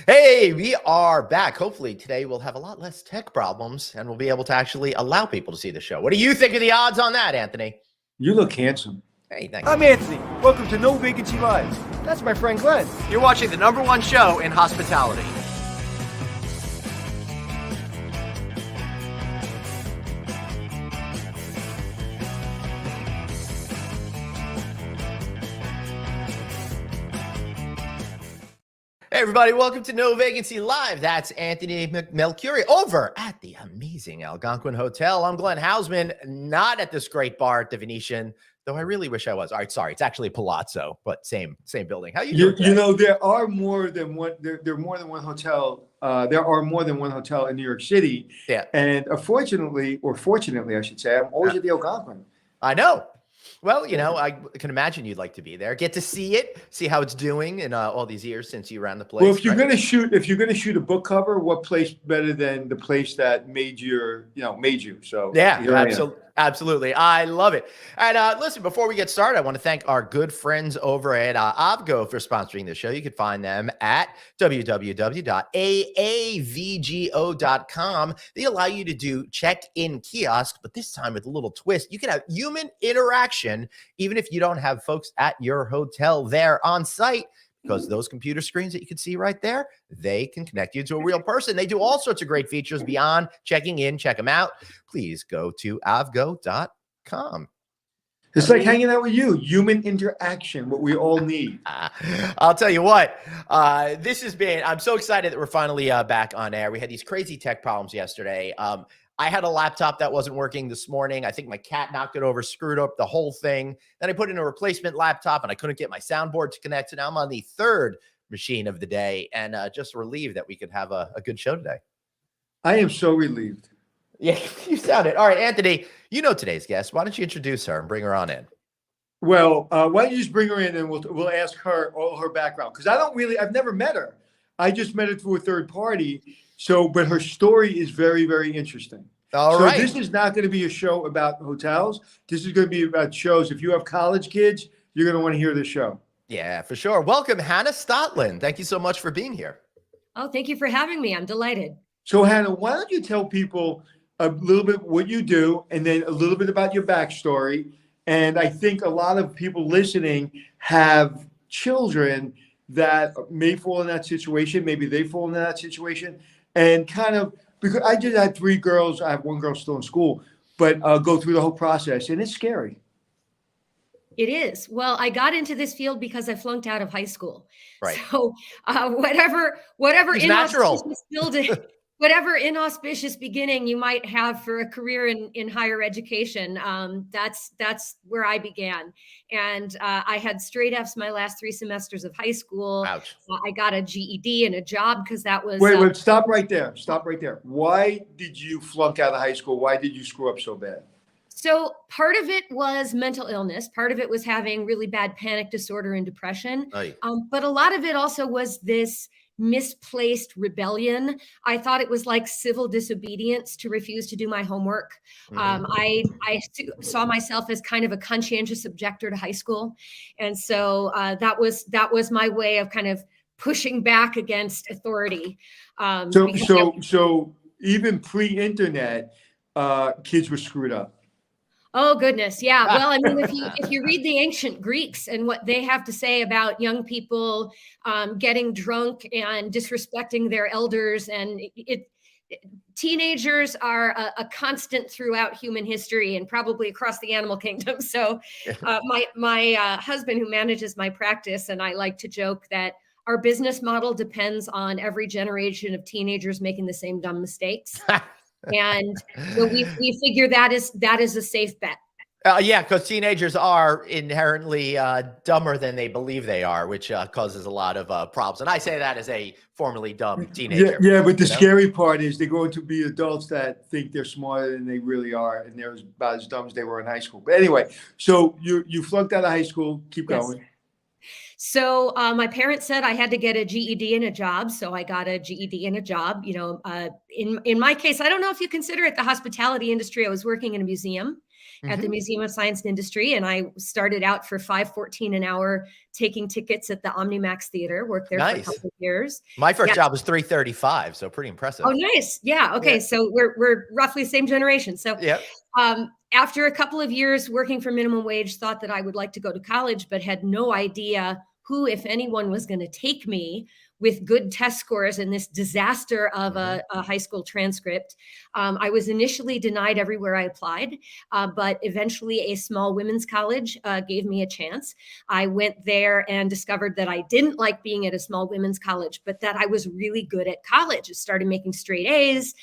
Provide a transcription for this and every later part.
Hey, we are back. Hopefully, today we'll have a lot less tech problems and we'll be able to actually allow people to see the show. What do you think of the odds on that, Anthony? You look handsome. Hey, thanks. I'm Anthony. Welcome to No Vacancy Live. That's my friend Glenn. You're watching the #1 show in hospitality. Hey everybody, welcome to No Vacancy Live. That's Anthony Melchiori over at the amazing Algonquin Hotel. I'm Glenn Hausman, not at this great bar at the Venetian, though I really wish I was. All right, sorry, it's actually Palazzo, but same building. How you doing today? You know, there are more than one. There are more than one hotel. There are more than one hotel in New York City. Yeah. And unfortunately, or fortunately, I should say, I'm always at the Algonquin. I know. Well, you know, I can imagine you'd like to be there, get to see it, see how it's doing in all these years since you ran the place. Well, if you're right? gonna shoot a book cover, what place better than the place that made you? So Yeah, absolutely. I love it. And listen, before we get started, I want to thank our good friends over at Avgo for sponsoring the show. You can find them at www.aavgo.com. They allow you to do check-in kiosk, but this time with a little twist. You can have human interaction, even if you don't have folks at your hotel there on site. Because those computer screens that you can see right there, they can connect you to a real person. They do all sorts of great features beyond checking in. Check them out. Please go to avgo.com. It's like hanging out with you. Human interaction, what we all need. I'll tell you what, this has been, I'm so excited that we're finally back on air. We had these crazy tech problems yesterday. I had a laptop that wasn't working this morning. I think my cat knocked it over, screwed up the whole thing. Then I put in a replacement laptop and I couldn't get my soundboard to connect. So now I'm on the third machine of the day and just relieved that we could have a good show today. I am so relieved. Yeah, you sound it. All right, Anthony, you know today's guest. Why don't you introduce her and bring her on in? Well, why don't you just bring her in and we'll ask her all her background. Because I've never met her. I just met her through a third party. So, but her story is very, very interesting. All right. This is not going to be a show about hotels. This is going to be about shows. If you have college kids, you're going to want to hear this show. Yeah, for sure. Welcome, Hanna Stotland. Thank you so much for being here. Oh, thank you for having me. I'm delighted. So, Hanna, why don't you tell people a little bit what you do and then a little bit about your backstory? And I think a lot of people listening have children that may fall in that situation. Maybe they fall in that situation. And kind of, because I just had 3 girls, I have 1 girl still in school, but go through the whole process, and it's scary. It is. Well, I got into this field because I flunked out of high school. Right. So whatever whatever inauspicious beginning you might have for a career in higher education, that's where I began. And I had straight Fs my last 3 semesters of high school. Ouch. I got a GED and a job because that was. Wait, stop right there. Stop right there. Why did you flunk out of high school? Why did you screw up so bad? So part of it was mental illness. Part of it was having really bad panic disorder and depression. Right. But a lot of it also was this misplaced rebellion. I thought it was like civil disobedience to refuse to do my homework. I saw myself as kind of a conscientious objector to high school. And so that was my way of kind of pushing back against authority. So even pre-internet, kids were screwed up. Oh goodness, yeah. Well, I mean, if you read the ancient Greeks and what they have to say about young people getting drunk and disrespecting their elders, and teenagers are a constant throughout human history and probably across the animal kingdom. So, my husband, who manages my practice, and I like to joke that our business model depends on every generation of teenagers making the same dumb mistakes. And so we figure that is a safe bet. Yeah, because teenagers are inherently dumber than they believe they are, which causes a lot of problems. And I say that as a formerly dumb teenager. Yeah, but the scary part is they're going to be adults that think they're smarter than they really are, and they're about as dumb as they were in high school. But anyway, so you flunked out of high school. Keep going. Yes. So my parents said I had to get a GED and a job. So I got a GED and a job. You know, in my case, I don't know if you consider it the hospitality industry. I was working in a museum. at the Museum of Science and Industry. And I started out for $5.14 an hour taking tickets at the OmniMax Theater, worked there for a couple of years. My first job was $3.35, so pretty impressive. Oh, nice. Yeah. Okay. So we're roughly the same generation. So after a couple of years working for minimum wage, thought that I would like to go to college, but had no idea who, if anyone, was going to take me with good test scores in this disaster of a high school transcript. I was initially denied everywhere I applied, but eventually a small women's college gave me a chance. I went there and discovered that I didn't like being at a small women's college, but that I was really good at college. I started making straight A's,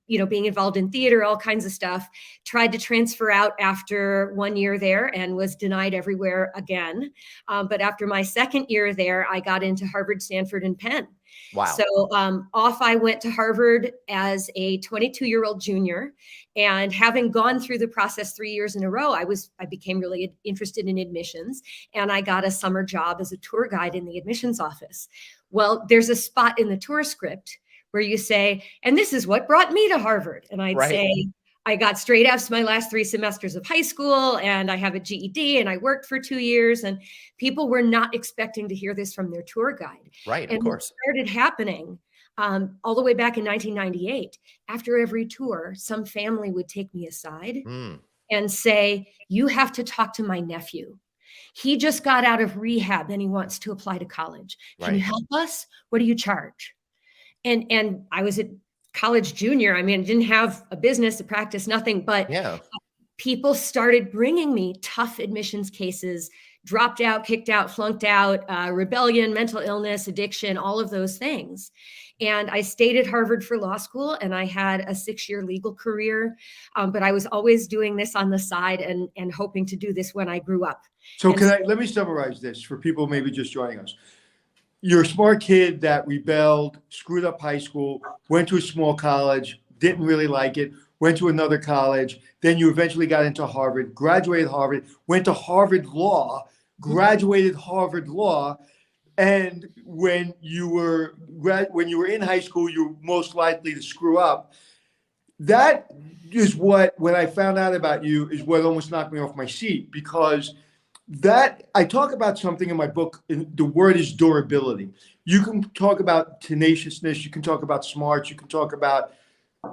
being involved in theater, all kinds of stuff. Tried to transfer out after 1 year there and was denied everywhere again. But after my second year there, I got into Harvard, Stanford, and Penn. Wow. So off I went to Harvard as a 22-year-old junior. And having gone through the process 3 years in a row, I became really interested in admissions. And I got a summer job as a tour guide in the admissions office. Well, there's a spot in the tour script where you say, and this is what brought me to Harvard. And I'd say, I got straight F's my last 3 semesters of high school, and I have a GED, and I worked for 2 years, and people were not expecting to hear this from their tour guide. Right, and of course. It started happening all the way back in 1998. After every tour, some family would take me aside and say, you have to talk to my nephew. He just got out of rehab, and he wants to apply to college. Can you help us? What do you charge? And I was at college junior. I mean, I didn't have a business, a practice, nothing, but people started bringing me tough admissions cases, dropped out, kicked out, flunked out, rebellion, mental illness, addiction, all of those things. And I stayed at Harvard for law school, and I had a 6-year legal career. But I was always doing this on the side and hoping to do this when I grew up. So let me summarize this for people maybe just joining us. You're a smart kid that rebelled, screwed up high school, went to a small college, didn't really like it, went to another college. Then you eventually got into Harvard, graduated Harvard, went to Harvard Law, graduated Harvard Law. And when you were in high school, you were most likely to screw up. That is when I found out about you, is what almost knocked me off my seat, because that I talk about something in my book. The word is durability. You can talk about tenaciousness. You can talk about smarts. You can talk about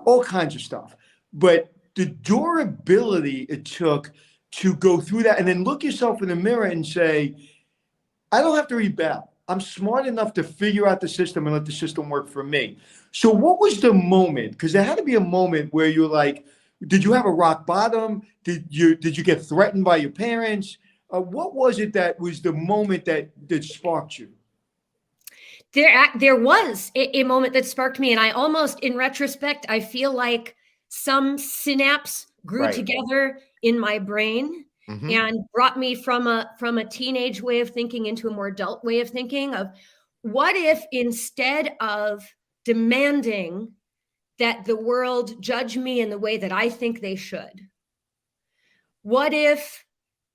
all kinds of stuff. But the durability it took to go through that and then look yourself in the mirror and say, I don't have to rebel. I'm smart enough to figure out the system and let the system work for me. So what was the moment? Because there had to be a moment where you're like, did you have a rock bottom? Did you get threatened by your parents? What was it that was the moment that sparked you? There was a moment that sparked me. And I almost, in retrospect, I feel like some synapse grew together in my brain and brought me from a teenage way of thinking into a more adult way of thinking of what if, instead of demanding that the world judge me in the way that I think they should, what if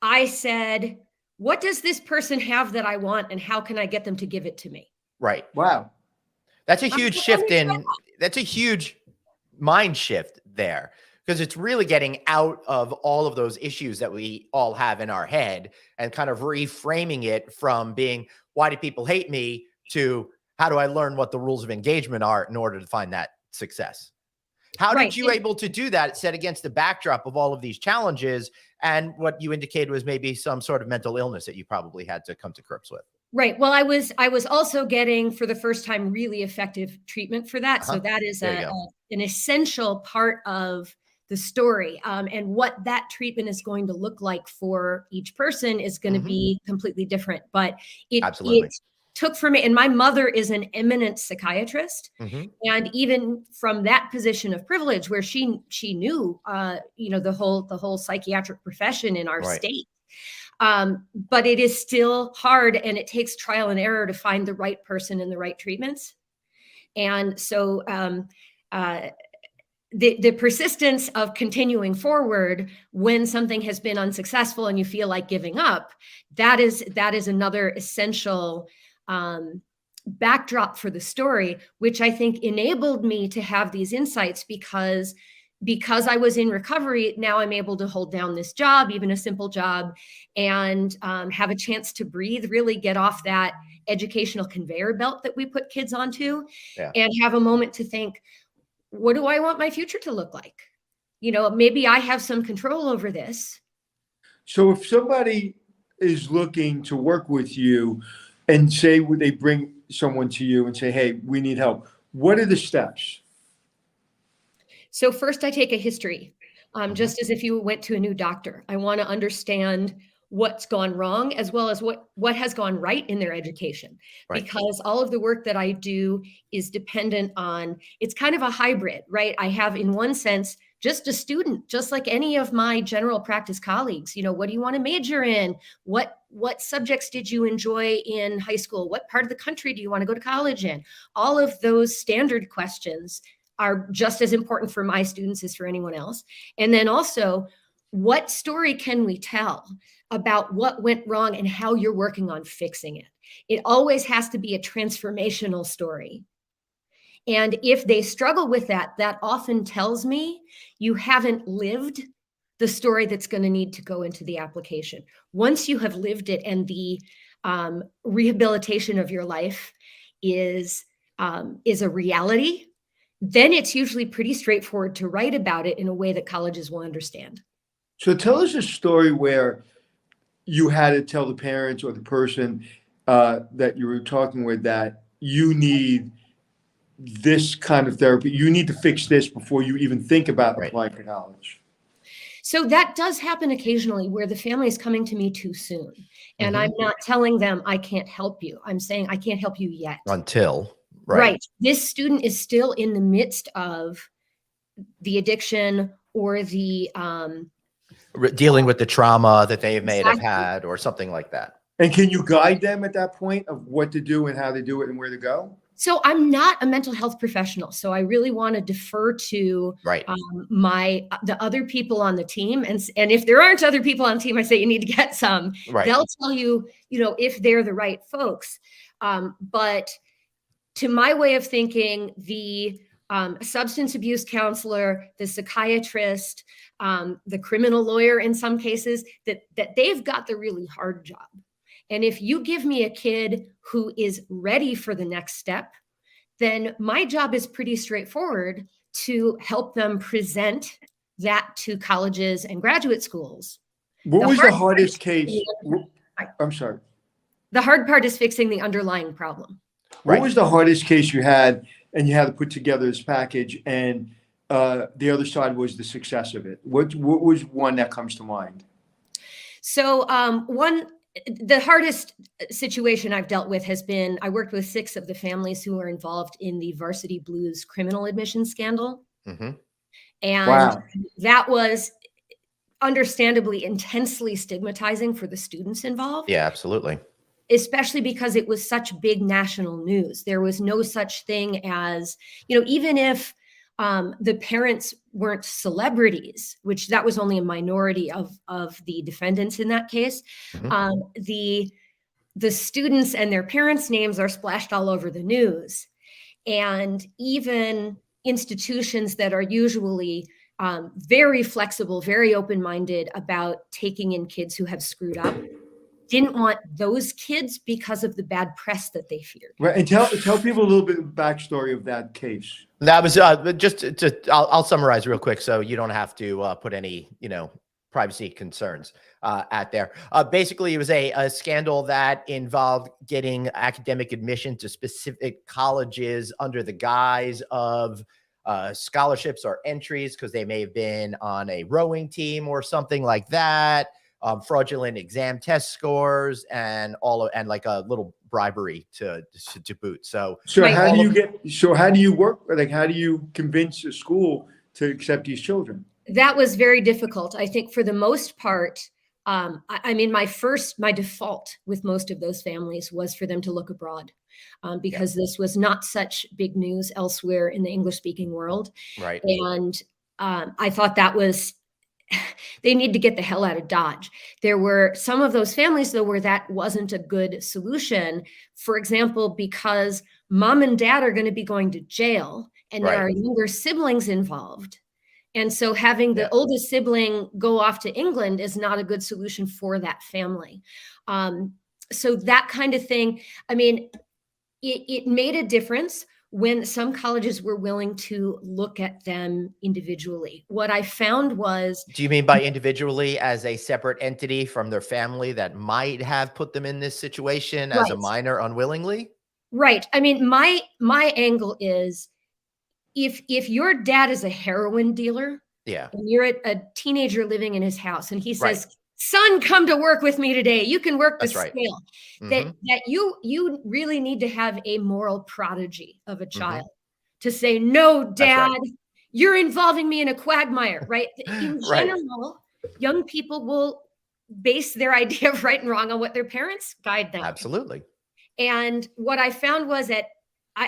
I said, what does this person have that I want, and how can I get them to give it to me? Right. Wow. That's a huge shift that's a huge mind shift there, because it's really getting out of all of those issues that we all have in our head and kind of reframing it from being, why do people hate me, to how do I learn what the rules of engagement are in order to find that success? How did you able to do that set against the backdrop of all of these challenges and what you indicated was maybe some sort of mental illness that you probably had to come to grips with? Right. Well, I was also getting, for the first time, really effective treatment for that. So that is an essential part of the story. And what that treatment is going to look like for each person is going to be completely different. But it took for me, and my mother is an eminent psychiatrist, and even from that position of privilege, where she knew, the whole psychiatric profession in our state. But it is still hard, and it takes trial and error to find the right person and the right treatments. And so the persistence of continuing forward when something has been unsuccessful and you feel like giving up, that is another essential backdrop for the story, which I think enabled me to have these insights, because because I was in recovery, now I'm able to hold down this job, even a simple job, and have a chance to breathe, really get off that educational conveyor belt that we put kids onto, Yeah. and have a moment to think, what do I want my future to look like? Maybe I have some control over this. So if somebody is looking to work with you and say they bring someone to you and say, hey, we need help, what are the steps? So first I take a history, just as if you went to a new doctor. I want to understand what's gone wrong as well as what has gone right in their education, Right. because all of the work that I do is dependent on, it's kind of a hybrid, right? I have, in one sense, just a student, just like any of my general practice colleagues. What do you want to major in? What subjects did you enjoy in high school? What part of the country do you want to go to college in? All of those standard questions are just as important for my students as for anyone else. And then also, what story can we tell about what went wrong and how you're working on fixing it? It always has to be a transformational story. And if they struggle with that, that often tells me you haven't lived the story that's going to need to go into the application. Once you have lived it and the rehabilitation of your life is a reality, then it's usually pretty straightforward to write about it in a way that colleges will understand. So tell us a story where you had to tell the parents or the person that you were talking with that you need this kind of therapy. You need to fix this before you even think about applying for college. So that does happen occasionally, where the family is coming to me too soon. And I'm not telling them I can't help you. I'm saying I can't help you yet. Until, right. This student is still in the midst of the addiction or the dealing with the trauma that they may have had or something like that. And can you guide them at that point of what to do and how to do it and where to go? So I'm not a mental health professional, so I really want to defer to the other people on the team. And if there aren't other people on the team, I say you need to get some. Right. They'll tell you, if they're the right folks. But to my way of thinking, the substance abuse counselor, the psychiatrist, the criminal lawyer, in some cases, that they've got the really hard job. And if you give me a kid who is ready for the next step, then my job is pretty straightforward to help them present that to colleges and graduate schools. What was the hardest case? I'm sorry. The hard part is fixing the underlying problem. What was the hardest case you had and you had to put together this package, and the other side was the success of it? What was one that comes to mind? So the hardest situation I've dealt with has been, I worked with 6 of the families who were involved in the Varsity Blues criminal admission scandal. And that was understandably intensely stigmatizing for the students involved. Yeah, absolutely. Especially because it was such big national news. There was no such thing as, even if the parents weren't celebrities, which that was only a minority of the defendants in that case. The students and their parents' names are splashed all over the news. And even institutions that are usually very flexible, very open-minded about taking in kids who have screwed up, didn't want those kids because of the bad press that they feared. Right, and tell people a little bit of the backstory of that case. That was I'll summarize real quick so you don't have to put any privacy concerns out there. Basically, it was a scandal that involved getting academic admission to specific colleges under the guise of scholarships or entries, because they may have been on a rowing team or something like that. Fraudulent exam test scores and like a little bribery to boot. So how do you work? Like, how do you convince a school to accept these children? That was very difficult. I think for the most part, I mean, my default with most of those families was for them to look abroad, because this was not such big news elsewhere in the English speaking world. Right. And I thought that was, they need to get the hell out of Dodge. There were some of those families, though, where that wasn't a good solution. For example, because mom and dad are going to be going to jail and there are younger siblings involved. And so having the Yeah. oldest sibling go off to England is not a good solution for that family. So that kind of thing, I mean, it made a difference when some colleges were willing to look at them individually. What I found was, Do you mean by individually as a separate entity from their family that might have put them in this situation as a right, minor unwillingly? right. I mean, my angle is, if your dad is a heroin dealer Yeah. and you're a teenager living in his house and he Right. says, "Son, come to work with me today. You can work the That's right. scale." Mhm. That you really need to have a moral prodigy of a Mhm. child to say, "No, That's dad, right. you're involving me in a quagmire," right? In Right. general, young people will base their idea of right and wrong on what their parents guide them. Absolutely. And what I found was that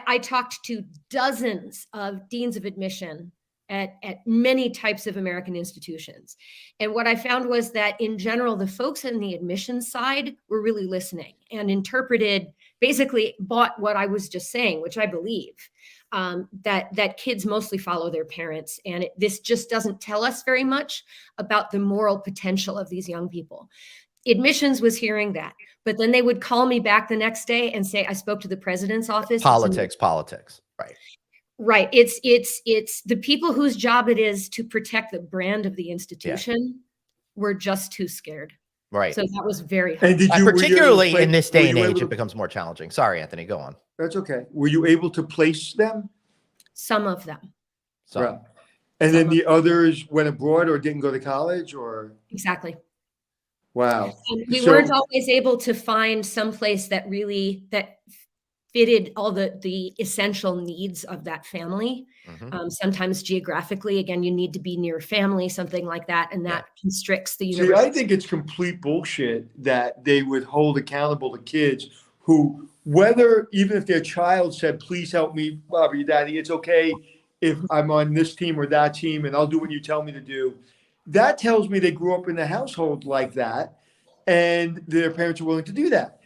I talked to dozens of deans of admission at many types of American institutions. And what I found was that in general, the folks in the admissions side were really listening and interpreted, basically bought what I was just saying, which I believe, that kids mostly follow their parents. And this just doesn't tell us very much about the moral potential of these young people. Admissions was hearing that, but then they would call me back the next day and say, "I spoke to the president's office." Politics. Right. Right. It's the people whose job it is to protect the brand of the Yeah. institution were just too scared. Right. So that was very hard. And did you, were you able to Particularly play- in this were day and you able age, to- it becomes more challenging. Sorry, Anthony, go on. That's okay. Were you able to place them? Some of them. So, Right. And then the others went abroad or didn't go to college or? Exactly. Wow. And we So- weren't always able to find some place that fitted all the essential needs of that family. mhm. Sometimes geographically, again, you need to be near family, something like that, and that constricts the See, university. I think it's complete bullshit that they would hold accountable the kids who, whether even if their child said, "Please help me, Bobby, Daddy, it's okay if I'm on this team or that team, and I'll do what you tell me to do." That tells me they grew up in a household like that, and their parents are willing to do that.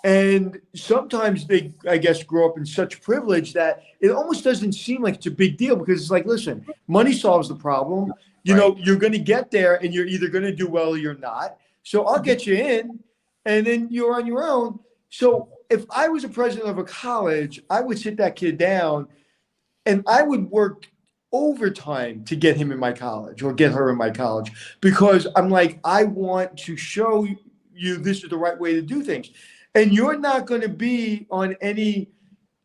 And sometimes they, I guess, grow up in such privilege that it almost doesn't seem like it's a big deal because it's like, listen, money solves the problem. You know, you're going to get there and you're either going to do well or you're not. So I'll get you in and then you're on your own. So if I was a president of a college, I would sit that kid down and I would work overtime to get him in my college or get her in my college because I'm like, I want to show you this is the right way to do things. And you're not going to be on any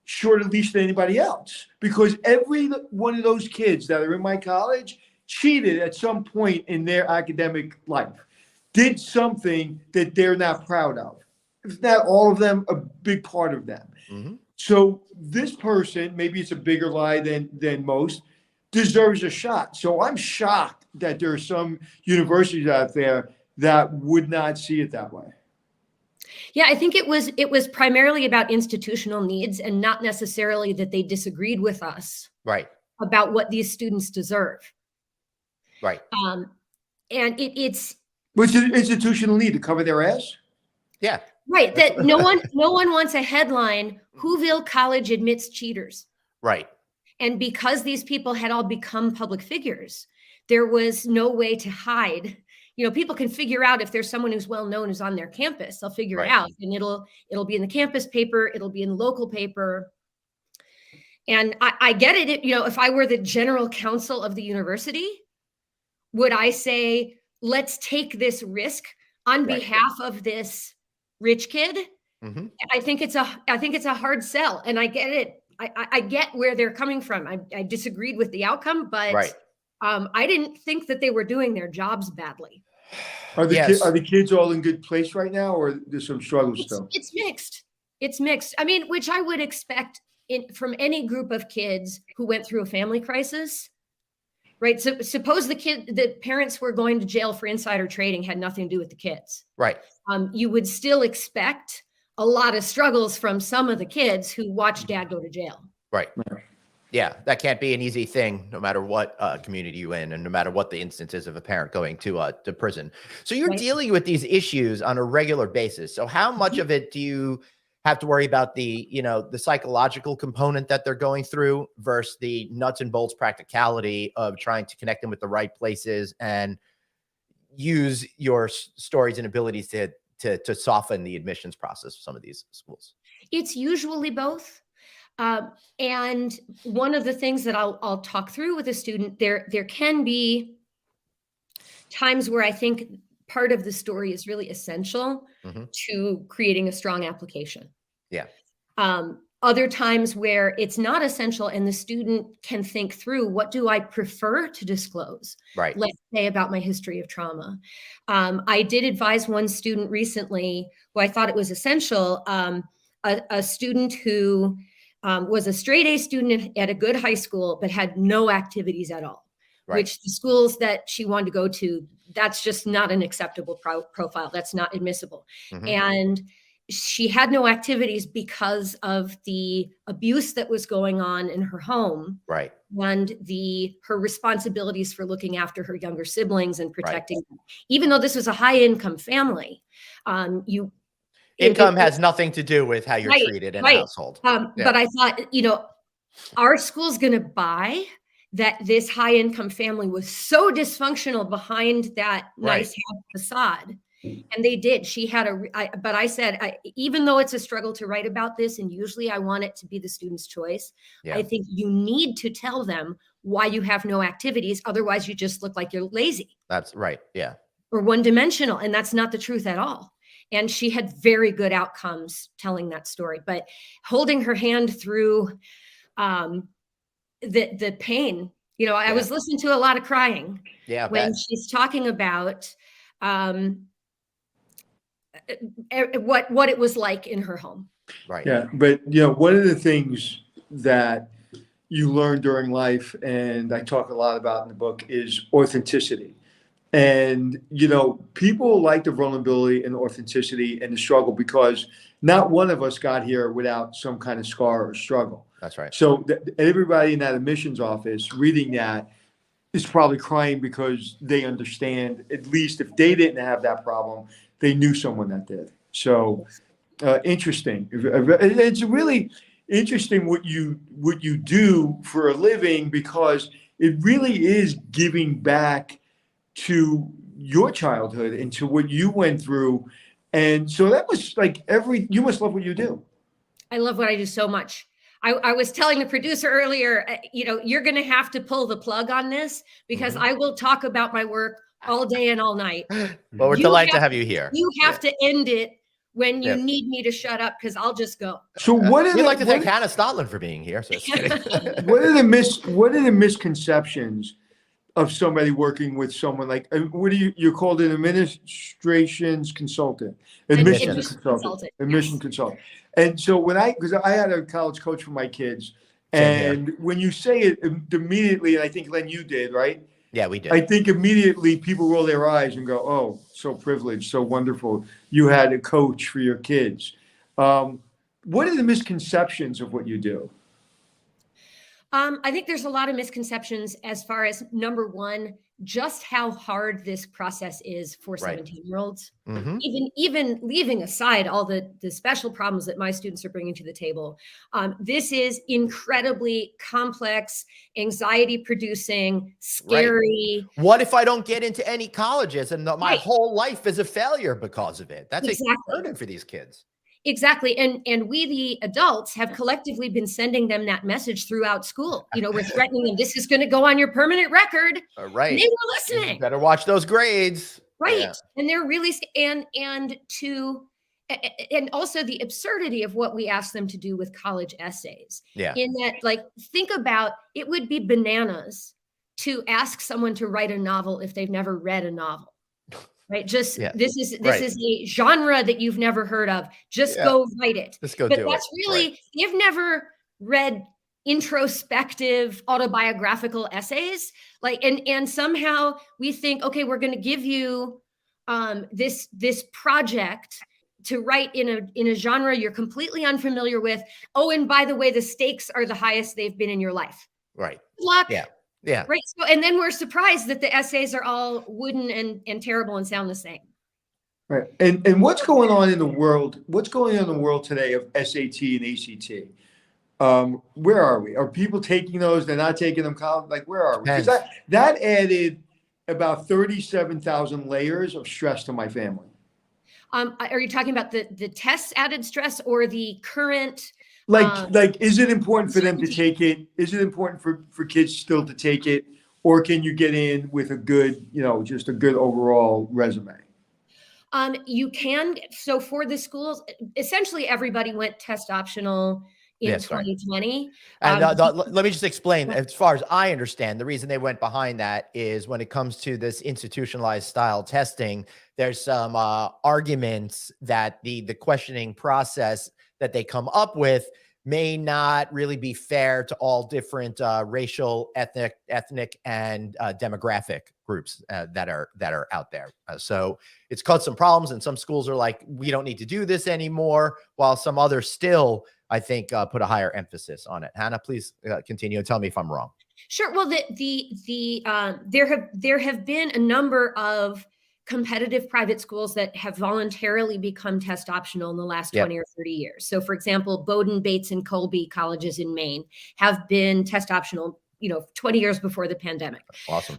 shorter leash than anybody else because every one of those kids that are in my college cheated at some point in their academic life, did something that they're not proud of. If not all of them, a big part of them. Mhm. So this person, maybe it's a bigger lie than most, deserves a shot. So I'm shocked that there are some universities out there that would not see it that way. Yeah, I think it was primarily about institutional needs and not necessarily that they disagreed with us Right. about what these students deserve. Right. And it's What's the institutional need to cover their ass? Yeah. right that no one wants a headline, "Whoville College admits cheaters." Right. And because these people had all become public figures, there was no way to hide. You know, people can figure out if there's someone who's well known who's on their campus, they'll figure Right. it out, and it'll be in the campus paper, it'll be in the local paper. And I get it. You know, if I were the general counsel of the university, would I say, let's take this risk on Right. behalf of this rich kid? hmm I think it's a hard sell, and I get it. I get where they're coming from. I disagreed with the outcome, but Right. I didn't think that they were doing their jobs badly. Are the, Yes. are the kids all in good place right now or there's some struggles still? It's mixed. It's mixed. I mean, which I would expect from any group of kids who went through a family crisis, right? So suppose the parents were going to jail for insider trading had nothing to do with the kids. Right. You would still expect a lot of struggles from some of the kids who watched dad go to jail. Right. Yeah, that can't be an easy thing, no matter what community you're in, and no matter what the instance is of a parent going to prison. So you're Right. dealing with these issues on a regular basis. So how much of it do you have to worry about the, the psychological component that they're going through versus the nuts and bolts practicality of trying to connect them with the right places and use your stories and abilities to soften the admissions process of some of these schools? It's usually both. And one of the things that I'll talk through with a student, there can be times where I think part of the story is really essential to creating a strong application. Yeah. Other times where it's not essential and the student can think through, what do I prefer to disclose? Right. Let's say about my history of trauma. I did advise one student recently who I thought it was essential, a student who was a straight A student at a good high school, but had no activities at all, which the schools that she wanted to go to, that's just not an acceptable profile. That's not admissible. And she had no activities because of the abuse that was going on in her home. Right. And her responsibilities for looking after her younger siblings and protecting them. Even though this was a high income family, income has nothing to do with how you're treated in a household. But I thought, our school's going to buy that this high income family was so dysfunctional behind that nice facade. And they did. She had but I said, even though it's a struggle to write about this, and usually I want it to be the student's choice, I think you need to tell them why you have no activities. Otherwise, you just look like you're lazy. That's right. Yeah. Or one-dimensional. And that's not the truth at all. And she had very good outcomes telling that story. But holding her hand through the pain, I was listening to a lot of crying when she's talking about what it was like in her home. Right. Yeah. But, one of the things that you learn during life, and I talk a lot about in the book, is authenticity. And, people like the vulnerability and authenticity and the struggle, because not one of us got here without some kind of scar or struggle. That's right. So everybody in that admissions office reading that is probably crying because they understand, at least if they didn't have that problem, they knew someone that did. So interesting. It's really interesting what you do for a living, because it really is giving back to your childhood and to what you went through. And so that was like you must love what you do. I love what I do so much. I was telling the producer earlier, you're going to have to pull the plug on this, because I will talk about my work all day and all night. Well, we're delighted to have you here. You have to end it when you need me to shut up, because I'll just go. So we'd like to thank Hanna Stotland for being here. So what are the misconceptions of somebody working with someone like, you're called an administrations consultant, admissions consultant. And so because I had a college coach for my kids, and when you say it immediately, and I think, Len, you did, right? Yeah, we did. I think immediately people roll their eyes and go, oh, so privileged, so wonderful. You had a coach for your kids. What are the misconceptions of what you do? I think there's a lot of misconceptions as far as, number one, just how hard this process is for 17-year-olds. Even leaving aside all the special problems that my students are bringing to the table, this is incredibly complex, anxiety-producing, scary. What if I don't get into any colleges and my whole life is a failure because of it? That's a burden for these kids. Exactly. And we, the adults, have collectively been sending them that message throughout school. We're threatening them. This is going to go on your permanent record. Right. And they were listening. You better watch those grades. Right. Yeah. And they're really, and also the absurdity of what we ask them to do with college essays. Yeah. In that, think about, it would be bananas to ask someone to write a novel if they've never read a novel. Right. This is a genre that you've never heard of. Just go write it. Just go do it. But that's really, you've never read introspective autobiographical essays. And somehow we think, okay, we're going to give you this project to write in a genre you're completely unfamiliar with. Oh, and by the way, the stakes are the highest they've been in your life. Right. Good luck. Yeah. Yeah. Right. So, and then we're surprised that the essays are all wooden and terrible and sound the same. Right. And what's going on in the world? What's going on in the world today of SAT and ACT? Where are we? Are people taking those? They're not taking them. Like, where are we? Because Depends. that added about 37,000 layers of stress to my family. Are you talking about the tests added stress or the current? Like, is it important for them to take it? Is it important for kids still to take it, or can you get in with a good, just a good overall resume? You can. So for the schools, essentially everybody went test optional in Yes, right. 2020. And let me just explain, as far as I understand, the reason they went behind that is when it comes to this institutionalized style testing, there's some arguments that the questioning process that they come up with may not really be fair to all different racial, ethnic, and demographic groups that are out there. So it's caused some problems, and some schools are like, we don't need to do this anymore, while some others still, I think, put a higher emphasis on it. Hannah, please continue and tell me if I'm wrong. Sure. Well, there have been a number of competitive private schools that have voluntarily become test optional in the last 20 or 30 years. So, for example, Bowdoin, Bates, and Colby colleges in Maine have been test optional, 20 years before the pandemic. Awesome.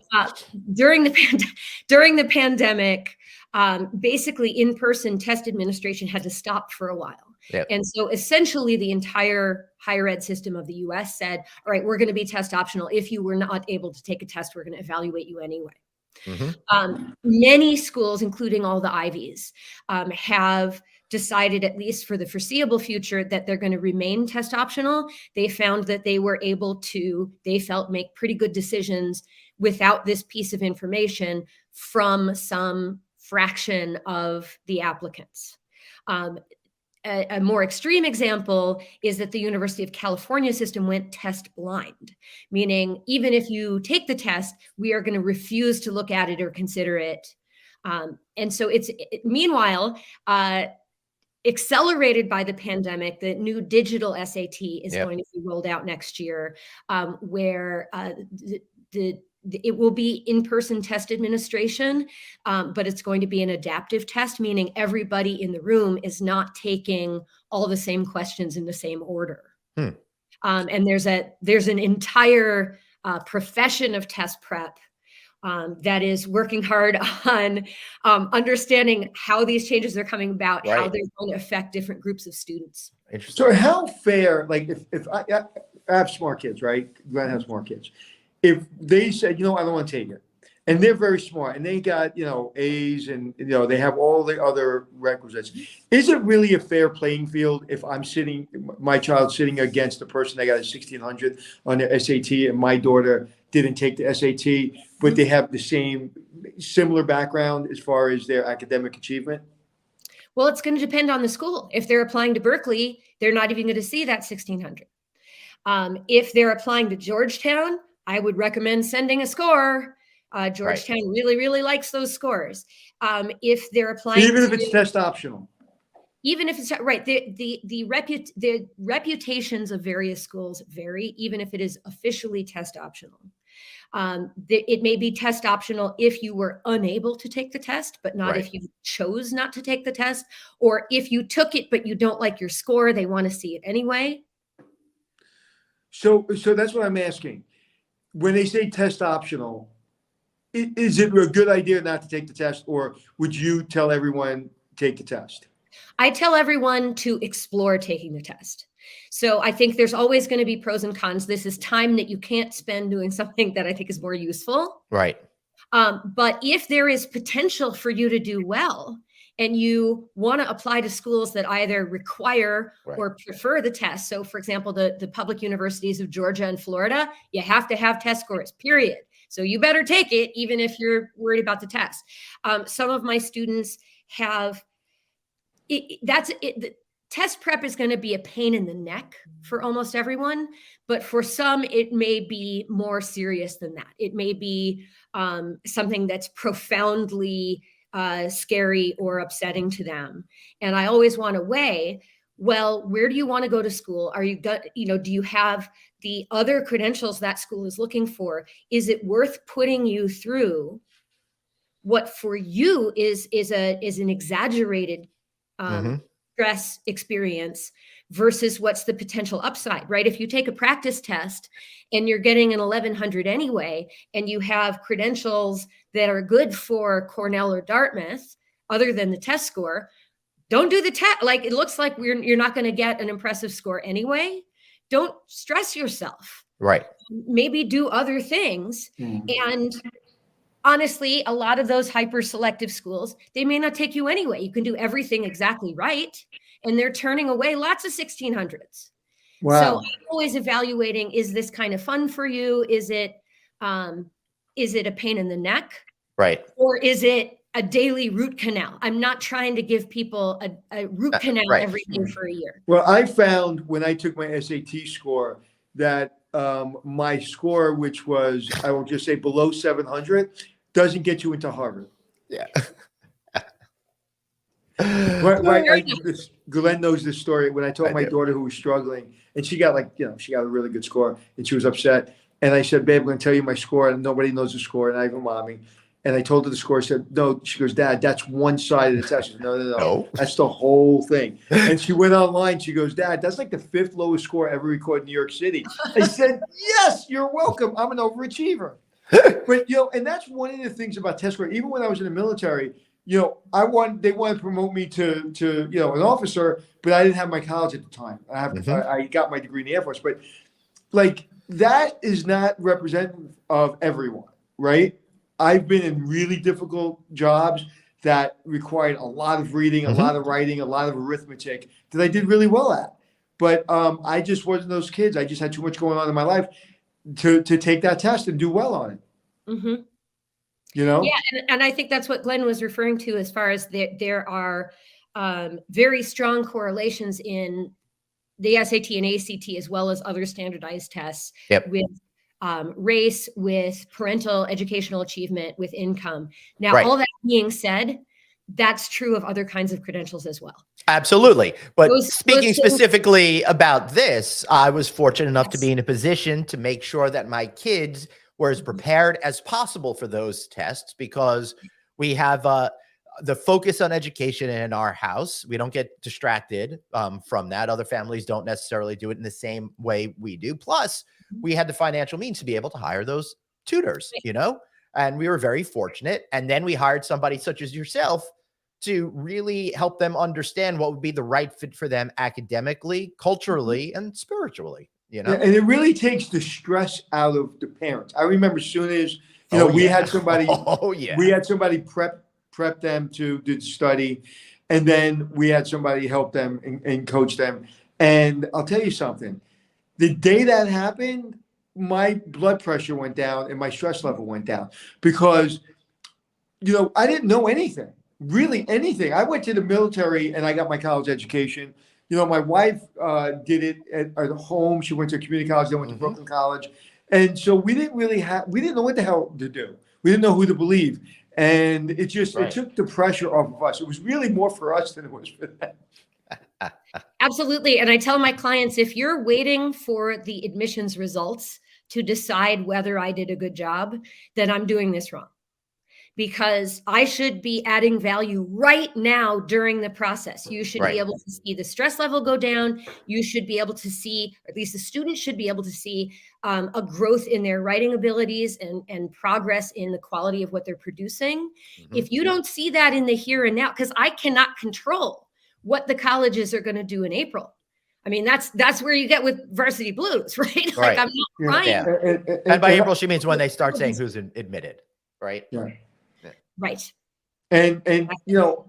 During the pandemic, basically in-person test administration had to stop for a while. Yep. And so essentially the entire higher ed system of the US said, all right, we're going to be test optional. If you were not able to take a test, we're going to evaluate you anyway. Mm-hmm. Many schools, including all the Ivies, have decided, at least for the foreseeable future, that they're going to remain test optional. They found that they were able to, they felt, make pretty good decisions without this piece of information from some fraction of the applicants. A more extreme example is that the University of California system went test blind, meaning even if you take the test, we are going to refuse to look at it or consider it. And so meanwhile, accelerated by the pandemic, the new digital SAT is going to be rolled out next year, where it will be in-person test administration, but it's going to be an adaptive test, meaning everybody in the room is not taking all the same questions in the same order. And there's an entire profession of test prep that is working hard on understanding how these changes are coming about, how they're going to affect different groups of students. Interesting. So how fair, like if I have smart kids, right? Glenn has smart kids. If they said, I don't want to take it, and they're very smart, and they got, A's, and, they have all the other requisites, is it really a fair playing field if my child sitting against the person that got a 1,600 on their SAT, and my daughter didn't take the SAT, but they have the similar background as far as their academic achievement? Well, it's going to depend on the school. If they're applying to Berkeley, they're not even going to see that 1,600. If they're applying to Georgetown, I would recommend sending a score. Georgetown really, really likes those scores. If they're applying, even if it's test optional, even if it's right, the reputations of various schools vary, even if it is officially test optional. It may be test optional if you were unable to take the test, but not if you chose not to take the test, or if you took it but you don't like your score, they want to see it anyway. So that's what I'm asking. When they say test optional, is it a good idea not to take the test, or would you tell everyone take the test? I tell everyone to explore taking the test. So I think there's always going to be pros and cons. This is time that you can't spend doing something that I think is more useful. Right. But if there is potential for you to do well, and you want to apply to schools that either require or prefer the test. So, for example, the public universities of Georgia and Florida, you have to have test scores, period. So you better take it, even if you're worried about the test. Some of my students have, the test prep is going to be a pain in the neck for almost everyone, but for some, it may be more serious than that. It may be something that's profoundly scary or upsetting to them. And I always want to weigh, well, where do you want to go to school? Are you, do you have the other credentials that school is looking for? Is it worth putting you through what for you is an exaggerated stress experience versus what's the potential upside, right? If you take a practice test and you're getting an 1100 anyway, and you have credentials that are good for Cornell or Dartmouth, other than the test score, don't do the test. Like, it looks like you're not going to get an impressive score anyway. Don't stress yourself. Right. Maybe do other things. And honestly, a lot of those hyper selective schools, they may not take you anyway. You can do everything exactly right, and they're turning away lots of 1600s. Wow. So I'm always evaluating, is this kind of fun for you? Is it a pain in the neck? Right. Or is it a daily root canal? I'm not trying to give people a root canal every day for a year. Well, I found when I took my SAT score that my score, which was, I will just say below 700, doesn't get you into Harvard. Yeah. Glenn knows this story. When I told my daughter who was struggling, and she got she got a really good score, and she was upset. And I said, babe, I'm going to tell you my score, and nobody knows the score, not even mommy. And I told her the score. I said, no. She goes, Dad, that's one side of the test. I said, no. That's the whole thing. And she went online. She goes, Dad, that's like the 5th lowest score ever recorded in New York City. I said, yes, you're welcome. I'm an overachiever. But, and that's one of the things about test score. Even when I was in the military, they wanted to promote me to an officer, but I didn't have my college at the time. I got my degree in the Air Force. But, that is not representative of everyone, right? I've been in really difficult jobs that required a lot of reading, a lot of writing, a lot of arithmetic that I did really well at. But I just wasn't those kids. I just had too much going on in my life to take that test and do well on it. Yeah, and I think that's what Glenn was referring to, as far as there are very strong correlations in the SAT and ACT, as well as other standardized tests with race, with parental educational achievement, with income. Now, all that being said, that's true of other kinds of credentials as well. Absolutely. But speaking specifically about this, I was fortunate enough to be in a position to make sure that my kids were as prepared as possible for those tests, because we have the focus on education in our house. We don't get distracted from that. Other families don't necessarily do it in the same way we do. Plus, we had the financial means to be able to hire those tutors, and we were very fortunate. And then we hired somebody such as yourself to really help them understand what would be the right fit for them academically, culturally, and spiritually. And it really takes the stress out of the parents. I remember as soon as we had somebody, we had somebody prep them to do the study, and then we had somebody help them and coach them. And I'll tell you something. The day that happened, my blood pressure went down and my stress level went down, because, I didn't know anything, really anything. I went to the military and I got my college education. My wife did it at home. She went to community college, then went to Brooklyn College. And so we didn't know what the hell to do. We didn't know who to believe. And it took the pressure off of us. It was really more for us than it was for them. Absolutely. And I tell my clients, if you're waiting for the admissions results to decide whether I did a good job, then I'm doing this wrong. Because I should be adding value right now during the process. You should be able to see the stress level go down. You should be able to see, or at least the student should be able to see a growth in their writing abilities and progress in the quality of what they're producing. If you don't see that in the here and now, because I cannot control what the colleges are going to do in April. I mean, that's where you get with varsity blues, right? Like, I'm not trying. And by April, she means when they start saying who's admitted, right? Right. And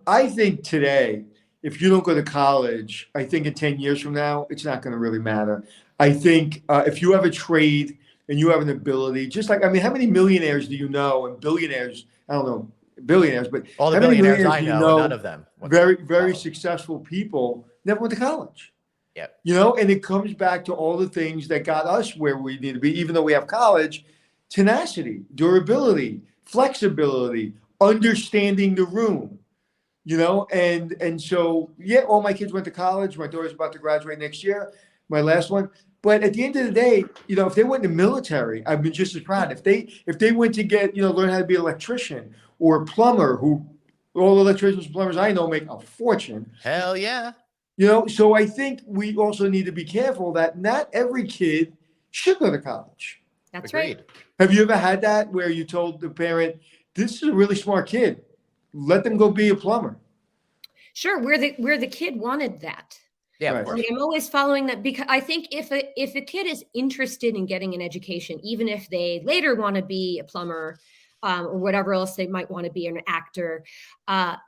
I think today, if you don't go to college, I think in 10 years from now, it's not going to really matter. I think if you have a trade and you have an ability, just like, how many millionaires do you know, and billionaires? I don't know billionaires, but all the billionaires I know, none of them. Very, very successful people never went to college. Yep. And it comes back to all the things that got us where we need to be, even though we have college: tenacity, durability, flexibility, understanding the room, and so, all my kids went to college. My daughter's about to graduate next year, my last one. But at the end of the day, if they went in the military, I've been just as proud. If they went to get, learn how to be an electrician or a plumber, who all electricians and plumbers I know make a fortune. Hell yeah. So I think we also need to be careful that not every kid should go to college. That's Agreed. right. Have you ever had that where you told the parent, this is a really smart kid, let them go be a plumber? Sure, where the kid wanted that. Yeah, Right. of course. Like, I'm always following that, because I think if a kid is interested in getting an education, even if they later want to be a plumber, or whatever else they might want to be, an actor, I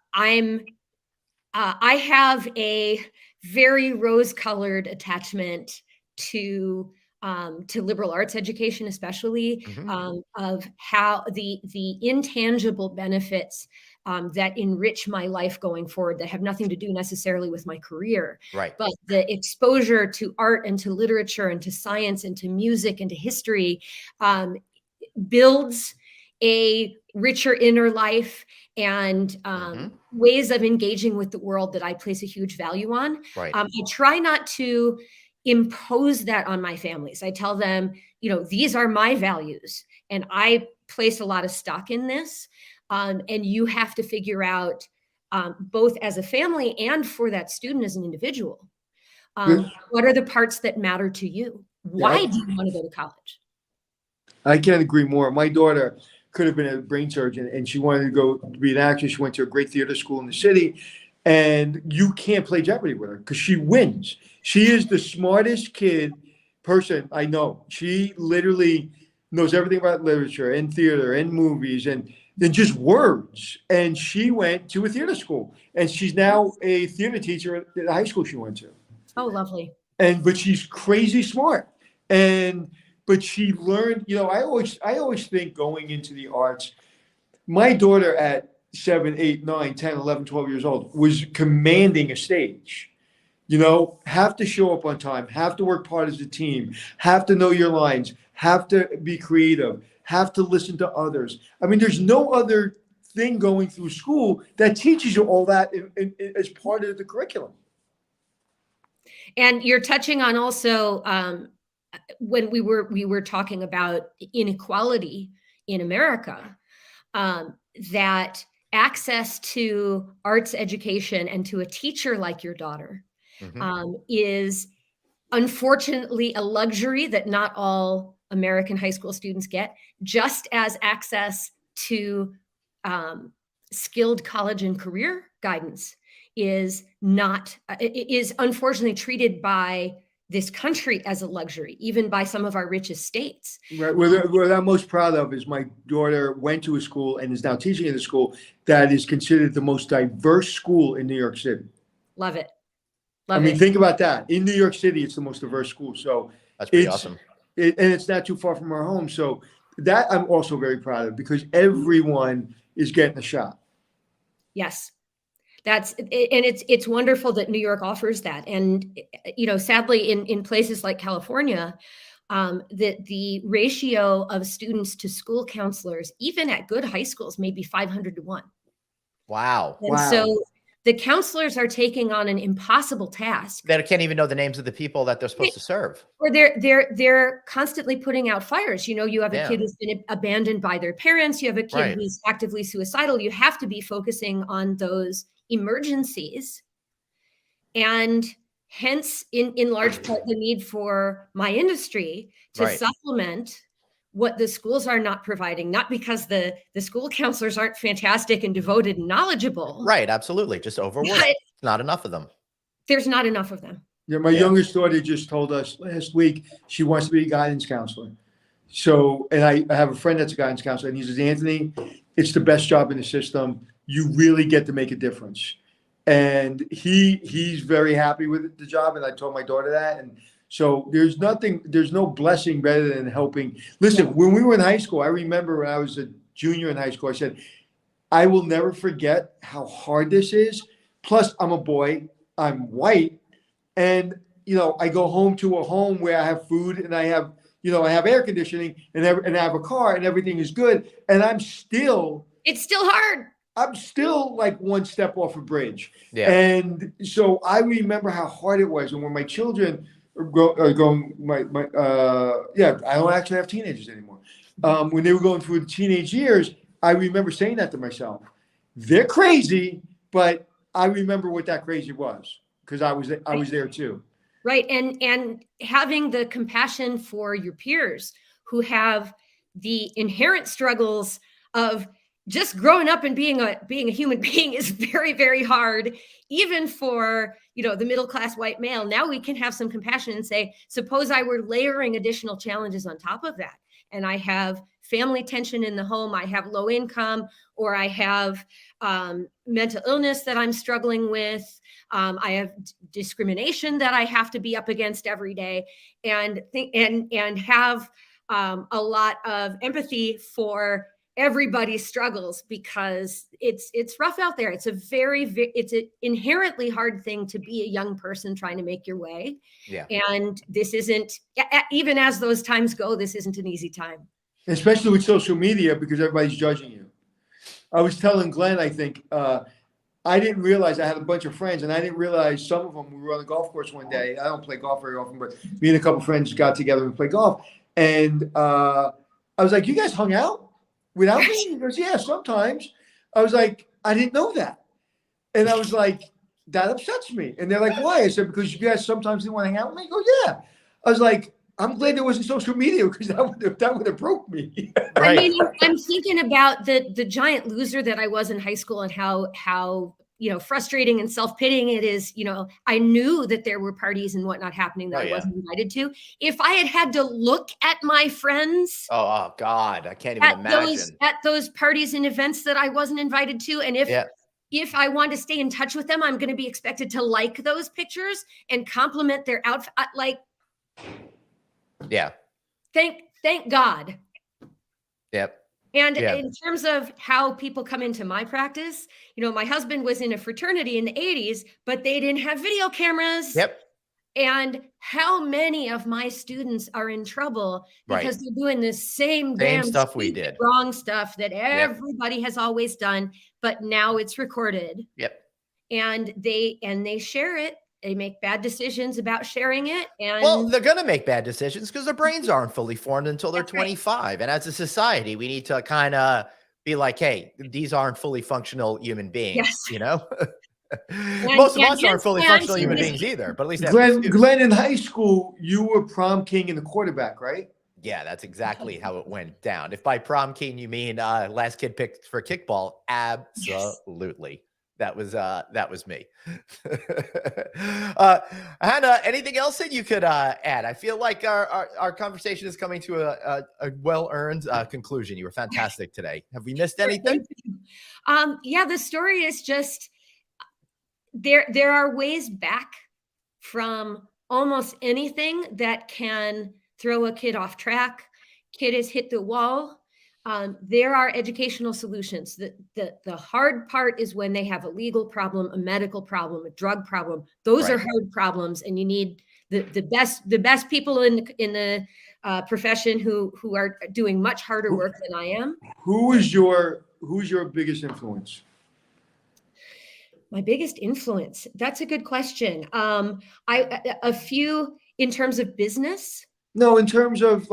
have a very rose-colored attachment to liberal arts education, especially, of how the intangible benefits that enrich my life going forward, that have nothing to do necessarily with my career, Right. but the exposure to art and to literature and to science and to music and to history builds a richer inner life and ways of engaging with the world that I place a huge value on. Right. I try not to impose that on my families. I tell them, these are my values, and I place a lot of stock in this. And you have to figure out, both as a family and for that student as an individual, what are the parts that matter to you? Why do you want to go to college? I can't agree more. My daughter could have been a brain surgeon, and she wanted to go to be an actress. She went to a great theater school in the city, and you can't play Jeopardy with her because she wins. She is the smartest person I know. She literally knows everything about literature and theater and movies and just words. And she went to a theater school, and she's now a theater teacher at the high school she went to. Oh, lovely. But she's crazy smart. But she learned, I always think going into the arts, my daughter at 7, 8, 9, 10, 11, 12 years old was commanding a stage. Have to show up on time, have to work part as a team, have to know your lines, have to be creative, have to listen to others. I mean, there's no other thing going through school that teaches you all that as part of the curriculum. And you're touching on also, when we were talking about inequality in America, that access to arts education and to a teacher like your daughter is unfortunately a luxury that not all American high school students get, just as access to skilled college and career guidance is unfortunately treated by this country as a luxury, even by some of our richest states. Right. What I'm most proud of is my daughter went to a school and is now teaching in a school that is considered the most diverse school in New York City. Love it. Think about that. In New York City, it's the most diverse school. So that's pretty awesome. And it's not too far from our home. So that I'm also very proud of, because everyone is getting a shot. Yes. It's wonderful that New York offers that. And, sadly in places like California, the ratio of students to school counselors, even at good high schools, may be 500 to 1. Wow. And so the counselors are taking on an impossible task. They can't even know the names of the people that they're supposed to serve. Or they're constantly putting out fires. You have a kid who's been abandoned by their parents. You have a kid who's actively suicidal. You have to be focusing on those emergencies, and hence in large part the need for my industry to supplement what the schools are not providing, not because the school counselors aren't fantastic and devoted and knowledgeable. Right, absolutely. Just overworked. Not enough of them. There's not enough of them. Yeah, my youngest daughter just told us last week she wants to be a guidance counselor. So, and I have a friend that's a guidance counselor, and he says, Anthony, it's the best job in the system. You really get to make a difference. And he's very happy with the job. And I told my daughter that. And so there's no blessing better than helping. Listen, when we were in high school, I remember when I was a junior in high school, I said, I will never forget how hard this is. Plus, I'm a boy, I'm white. And, I go home to a home where I have food and I have air conditioning and I have a car and everything is good. And it's still hard. I'm still like one step off a bridge. Yeah. And so I remember how hard it was. And when my children going yeah, I don't actually have teenagers anymore. When they were going through the teenage years, I remember saying that to myself. They're crazy, but I remember what that crazy was because I was there too. Right. And having the compassion for your peers who have the inherent struggles of just growing up and being a human being is very, very hard, even for, the middle class white male. Now we can have some compassion and say, suppose I were layering additional challenges on top of that. And I have family tension in the home, I have low income, or I have mental illness that I'm struggling with. I have discrimination that I have to be up against every day, and have a lot of empathy for everybody's struggles, because it's rough out there. It's an inherently hard thing to be a young person trying to make your way. Yeah. And this isn't, even as those times go, this isn't an easy time. Especially with social media, because everybody's judging you. I was telling Glenn, I think, I didn't realize I had a bunch of friends, and I didn't realize some of them. We were on the golf course one day. I don't play golf very often, but me and a couple of friends got together and played golf. And I was like, "You guys hung out without me?" He goes, "Yeah, sometimes." I was like, "I didn't know that," and I was like, "That upsets me." And they're like, "Why?" I said, "Because you guys sometimes didn't want to hang out with me." He goes, "Yeah." I was like, "I'm glad there wasn't social media, because that would have broke me." Right. I mean, I'm thinking about the giant loser that I was in high school, and how frustrating and self-pitying it is. I knew that there were parties and whatnot happening that I wasn't invited to. If I had to look at my friends, Oh God, I can't even imagine. at those parties and events that I wasn't invited to, and if I want to stay in touch with them, I'm going to be expected to like those pictures and compliment their outfit. Yeah. Thank God. Yep. And in terms of how people come into my practice, my husband was in a fraternity in the 80s, but they didn't have video cameras. Yep. And how many of my students are in trouble because they're doing the same damn stuff we did. Wrong stuff that everybody has always done, but now it's recorded. Yep. And they share it. They make bad decisions about sharing it. And well, they're going to make bad decisions because their brains aren't fully formed until they're 25. And as a society, we need to kind of be like, hey, these aren't fully functional human beings, Most of us aren't fully functional human beings either, but at least Glenn, in high school, you were prom king and the quarterback, right? Yeah, that's exactly how it went down. If by prom king you mean last kid picked for kickball, absolutely. That was me. Hanna, anything else that you could add? I feel like our conversation is coming to a well-earned conclusion. You were fantastic today. Have we missed anything? The story is just there are ways back from almost anything that can throw a kid off track. Kid has hit the wall. There are educational solutions. The hard part is when they have a legal problem, a medical problem, a drug problem. Those are hard problems, and you need the best people in the profession who are doing much harder work than I am. Who's your biggest influence? My biggest influence? That's a good question. A few in terms of business. No, in terms of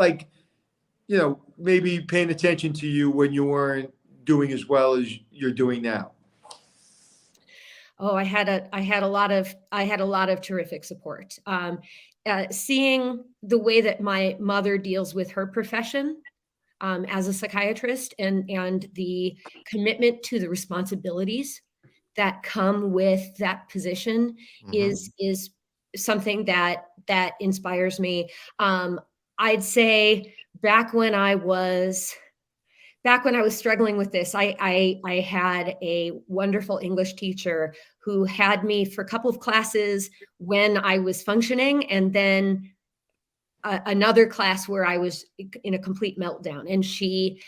maybe paying attention to you when you weren't doing as well as you're doing now. Oh, I had a lot of terrific support. Seeing the way that my mother deals with her profession as a psychiatrist, and the commitment to the responsibilities that come with that position is something that inspires me. I'd say back when I was struggling with this, I had a wonderful English teacher who had me for a couple of classes when I was functioning, and then another class where I was in a complete meltdown. And she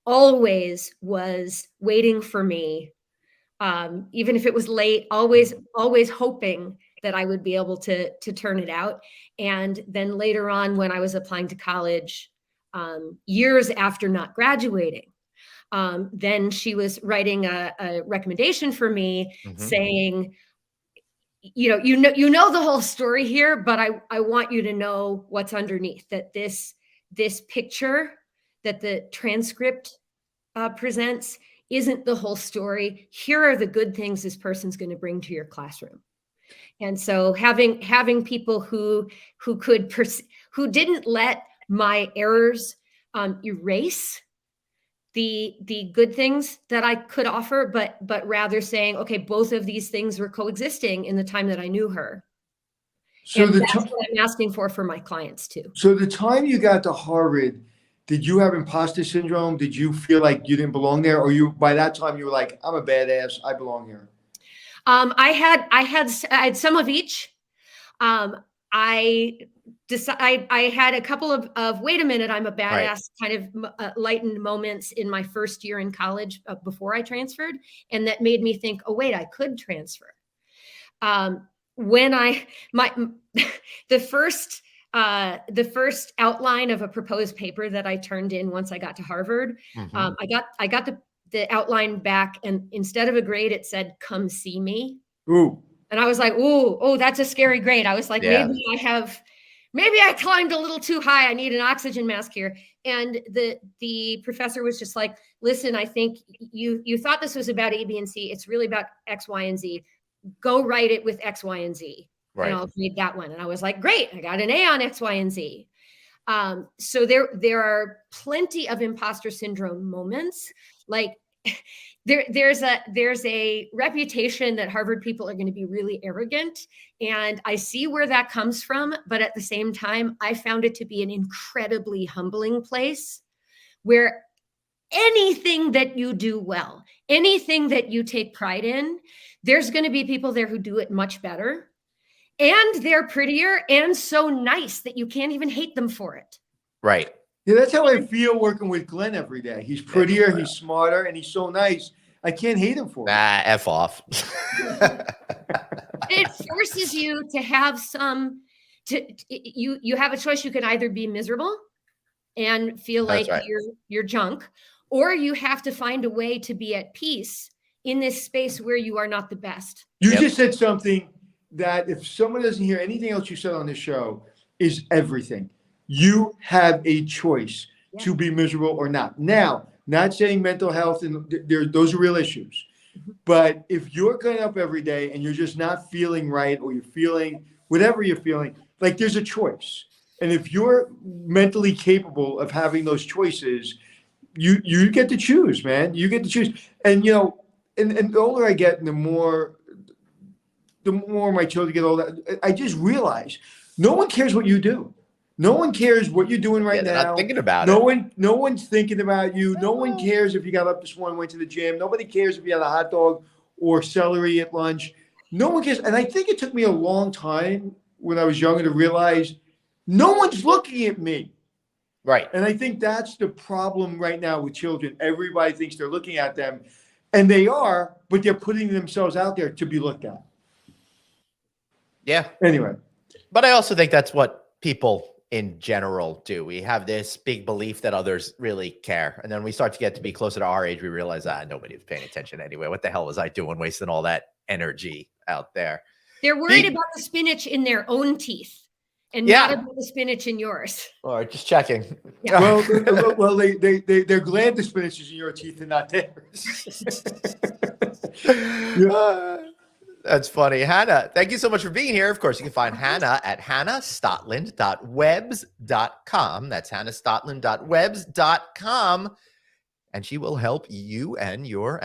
always was waiting for me, even if it was late, always hoping that I would be able to turn it out. And then later on, when I was applying to college, years after not graduating, then she was writing a recommendation for me saying, you know the whole story here, but I want you to know what's underneath, that this picture that the transcript presents isn't the whole story. Here are the good things this person's going to bring to your classroom. And so having people who didn't let my errors erase the good things that I could offer, but rather saying, okay, both of these things were coexisting in the time that I knew her. So that's what I'm asking for my clients too. So the time you got to Harvard, did you have imposter syndrome? Did you feel like you didn't belong there? Or by that time you were like, I'm a badass, I belong here? I had some of each. I had a couple of wait a minute, I'm a badass kind of lightened moments in my first year in college before I transferred. And that made me think, oh, wait, I could transfer. When the first outline of a proposed paper that I turned in once I got to Harvard, I got the outline back, and instead of a grade, it said, come see me. Ooh. And I was like, oh, that's a scary grade. I was like, maybe I climbed a little too high. I need an oxygen mask here. And the professor was just like, listen, I think you thought this was about A, B, and C. It's really about X, Y, and Z. Go write it with X, Y, and Z. Right. And I'll read that one. And I was like, great, I got an A on X, Y, and Z. So there are plenty of imposter syndrome moments. Like there's a reputation that Harvard people are going to be really arrogant. And I see where that comes from. But at the same time, I found it to be an incredibly humbling place where anything that you do well, anything that you take pride in, there's going to be people there who do it much better. And they're prettier and so nice that you can't even hate them for it. Right. Yeah, that's how I feel working with Glenn every day. He's prettier, he's smarter, and he's so nice. I can't hate him for it. F off. It forces you to have you have a choice. You can either be miserable and feel like you're junk, or you have to find a way to be at peace in this space where you are not the best. You just said something that if someone doesn't hear anything else you said on this show is everything. You have a choice to be miserable or not. Now, not saying mental health, and those are real issues. But if you're getting up every day and you're just not feeling right, or you're feeling whatever you're feeling, like there's a choice. And if you're mentally capable of having those choices, you get to choose, man. You get to choose. And, and the older I get, and the more my children get older, I just realize no one cares what you do. No one cares what you're doing right now. They're not thinking about it. No one's thinking about you. No one cares if you got up this morning, went to the gym. Nobody cares if you had a hot dog or celery at lunch. No one cares. And I think it took me a long time when I was younger to realize no one's looking at me. Right. And I think that's the problem right now with children. Everybody thinks they're looking at them, and they are, but they're putting themselves out there to be looked at. Yeah. Anyway. But I also think that's what people in general do. We have this big belief that others really care. And then we start to get to be closer to our age, we realize, nobody was paying attention anyway. What the hell was I doing wasting all that energy out there? They're worried about the spinach in their own teeth and not about the spinach in yours. All right, just checking. Yeah. Well, they're glad the spinach is in your teeth and not theirs. That's funny. Hanna, thank you so much for being here. Of course, you can find Hanna at hannastotland.webs.com. That's hannastotland.webs.com. And she will help you and your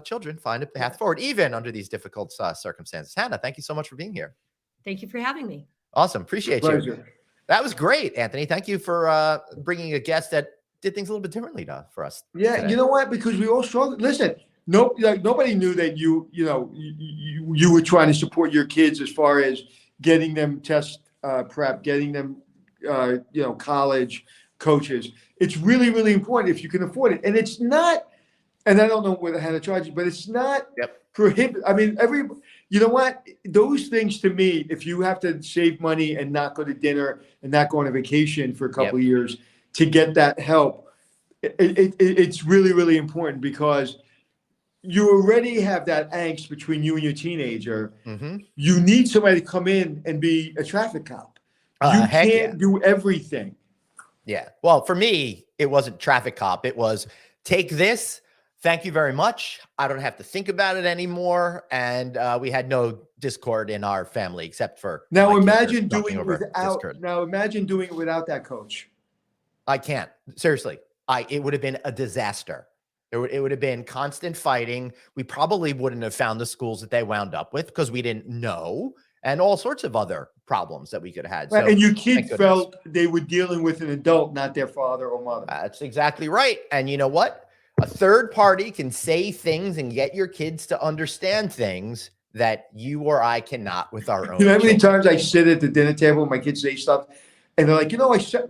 children find a path forward, even under these difficult circumstances. Hanna, thank you so much for being here. Thank you for having me. Awesome. Appreciate you. That was great, Anthony. Thank you for bringing a guest that did things a little bit differently for us. Yeah, today. You know what? Because we all struggle. Listen, nobody knew that you were trying to support your kids as far as getting them test prep, getting them college coaches. It's really, really important if you can afford it. And it's not, and I don't know whether Hanna charges, but it's not prohibited. I mean, you know what? Those things to me, if you have to save money and not go to dinner and not go on a vacation for a couple of years to get that help, it's really, really important because you already have that angst between you and your teenager. Mm-hmm. You need somebody to come in and be a traffic cop. You Heck can't do everything. Yeah. Well, for me, it wasn't traffic cop. It was take this. Thank you very much. I don't have to think about it anymore. And we had no discord in our family except for Now my kids imagine are doing talking it over without. Discord. Now imagine doing it without that coach. I can't. Seriously. It would have been a disaster. It would have been constant fighting. We probably wouldn't have found the schools that they wound up with because we didn't know, and all sorts of other problems that we could have had. Right, So, and your kid thank goodness. felt they were dealing with an adult, not their father or mother. That's exactly right. And you know what? A third party can say things and get your kids to understand things that you or I cannot with our own. You know how many children. times I sit at the dinner table and my kids say stuff, and they're like,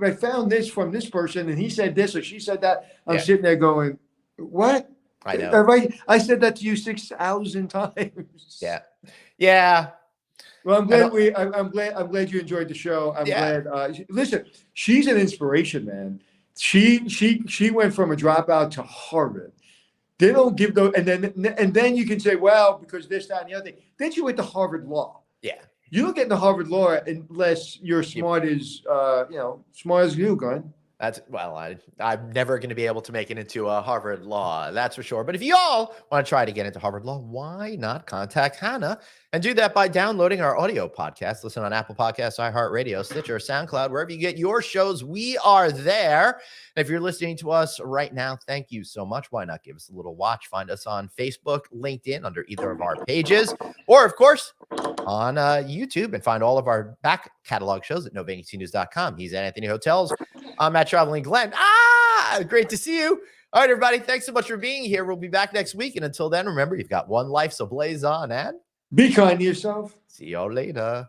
I found this from this person, and he said this or she said that. I'm sitting there going, what? I know. I said that to you 6,000 times. Yeah. Yeah. Well, I'm glad you enjoyed the show. I'm glad. Listen, she's an inspiration, man. She went from a dropout to Harvard. They don't give those, and then you can say, well, because this, that, and the other thing. Then she went to Harvard Law. Yeah. You don't get into Harvard Law unless you're smart as you, Glenn. I'm never going to be able to make it into a Harvard Law. That's for sure. But if y'all want to try to get into Harvard Law, why not contact Hanna and do that by downloading our audio podcast? Listen on Apple Podcasts, iHeartRadio, Stitcher, SoundCloud, wherever you get your shows. We are there. And if you're listening to us right now, thank you so much. Why not give us a little watch? Find us on Facebook, LinkedIn, under either of our pages, or of course on YouTube, and find all of our back catalog shows at novacancynews.com. He's at Anthony Hotels. I'm at Traveling Glenn. Great to see you. All right, everybody. Thanks so much for being here. We'll be back next week. And until then, remember, you've got one life, so blaze on and be kind to yourself. see y'all later.